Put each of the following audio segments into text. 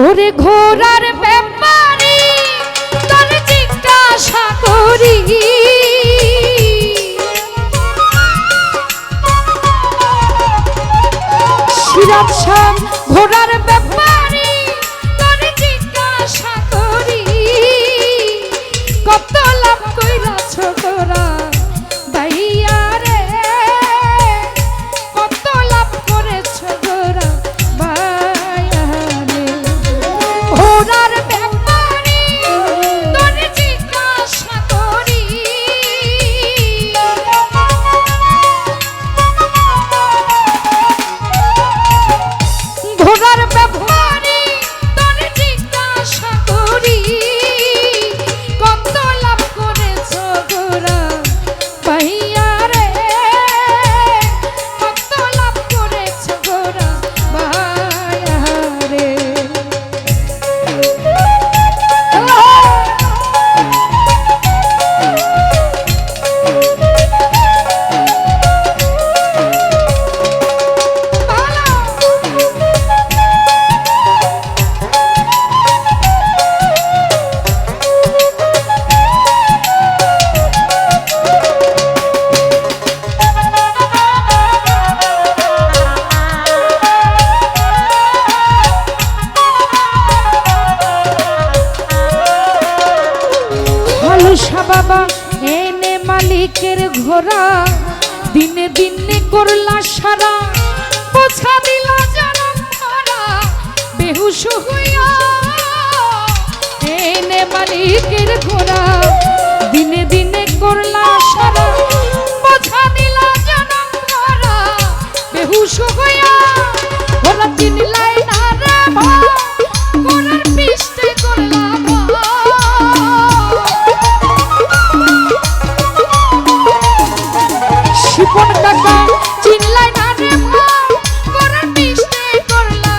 ওরে ঘোড়ার ব্যাপারে তোর জিজ্ঞাসা করি সিরাজ শাহ ঘোড়ার ব্যাপারে তোর জিজ্ঞাসা করি কত লাভ কইরাছ তোরা ভাইয়া রে কত লাভ করেছ তোরা ভাইয়া রে ঘোড়ার ব্যাপারে তোর জিজ্ঞাসা করি ঘোড়ার ব্যাপারে তোর জিজ্ঞাসা করি কত লাভ করেছ তোরা ভাইয়া রে কত লাভ করেছ তোরা ভাইয়া রে বাবা এনে মালিকের ঘোড়া দিনে দিনে করলা সারা পোছা দিলা জনম ভরা বেহুশ হইয়া এনে মালিকের ঘোড়া দিনে দিনে করলা সারা পোছা দিলা জনম ভরা বেহুশ হইয়া ওরা চিনলাই না রে ভাই ঘোড়ার পিষ্টে করলা শিপন কাকা চিনলাই না রে ভাই ঘোড়ার পিষ্টে করলা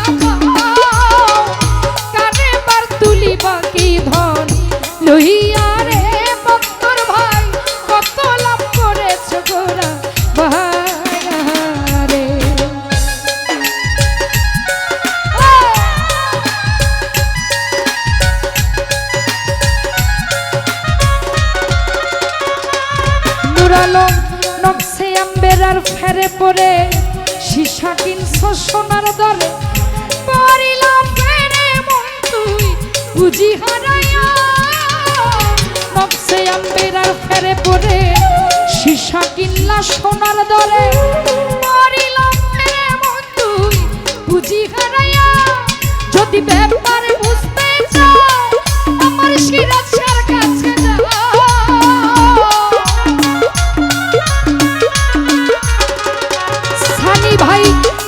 কানে বার তুলি বাকি ধন লইয়া রে বক্তর ভাই কত লাভ করেছ ঘোড়া ভাইয়া রে নুরালম নকশে আম্বেরার ফেরে পরে শিশা কিনছো সোনার দরে পরিলাম ফেরে মন তুই বুঝি হারাইয়া নকশে আম্বেরার ফেরে পরে শিশা কিনলা সোনার দরে পরিলাম ফেরে মন তুই বুঝি হারাইয়া যদি ব্যাপারে বুঝতে চাও আমার সিরাজ শাহর কাছে যাও সানি ভাই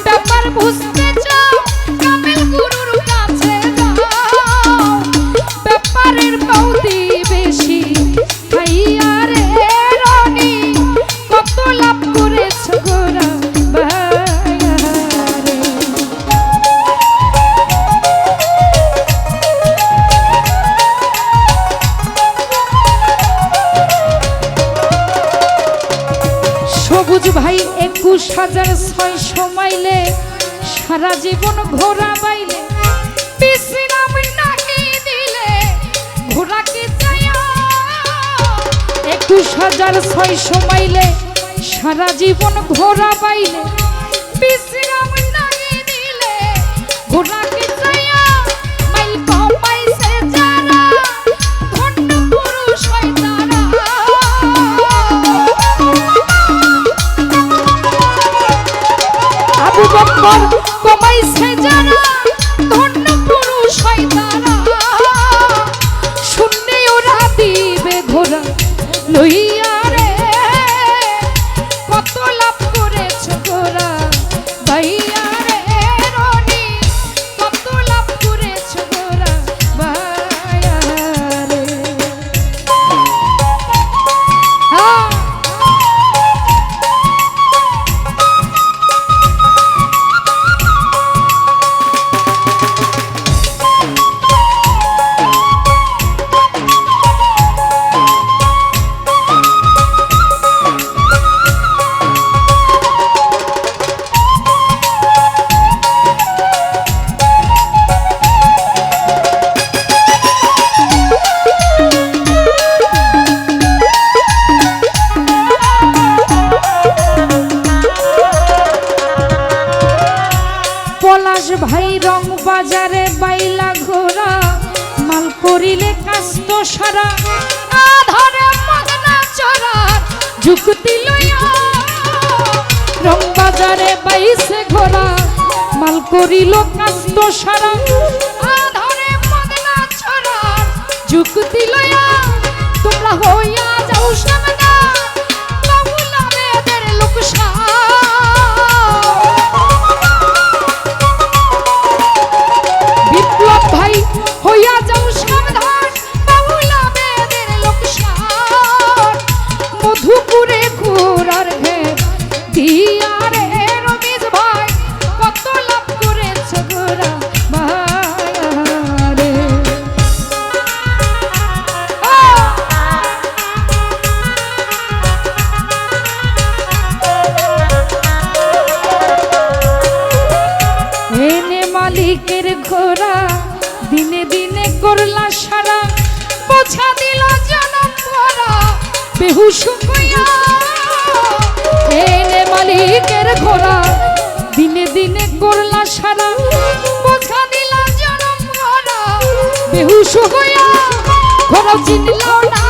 ব্যাপার বুঝতে চাও কামেল গুরুর কাছে যাও ব্যাপারের বৌদি বেশি ভাইয়া রে রনি কত লাভ করেছ গোরা ভাইয়া রে সবুজ ভাই 21,600 মাইলে সারা জীবন ঘোড়া বাইলে বিশ্রাম নাকি দিলে ঘোড়াকে চাইয়া 21,600 মাইলে সারা জীবন ঘোড়া বাইলে বিশ্রাম নাকি দিলে ঘোড়াকে চাইয়া মাইল কমাইছে যারা ধন্য পুরুষ হয় তারা আবু বকর কমাইছে যারা ধন্য পুরুষ হয় তারা শূন্যে ওরা দিবে ঘোড়া লইয়া রে কত লাভ করেছ ঘোড়া ভাইয়া রে রনি কত লাভ করেছ ঘোড়া ভাইয়া রে যুক্তি লইয়া রং বাজারে বাইছে ঘোরা মাল করিল কাস্ত সারা আধারে মদনা ছড়া যুক্তি লইয়া তোমরা হইয়া যাও সাবধান বাবুলা মেয়েদের লোকসা বিপ্লব ভাই হইয়া যাও সাবধান বাবুলা মেয়েদের লোকসা মধুপুরে ঘোরার ঘের দিয়া রে রমেশ ভাই কত লাভ করেছ গোরা মায়ারে এনে মালিকের ঘোরা দিনে দিনে করলা সারা বোঝা দিল জনম ভরা বেহুশ হইয়া এনে মালিকের ঘোরা দিনে দিনে করলা সারা বোঝা দিল জনম ভরা বেহুশ হইয়া ঘোরা চিনল না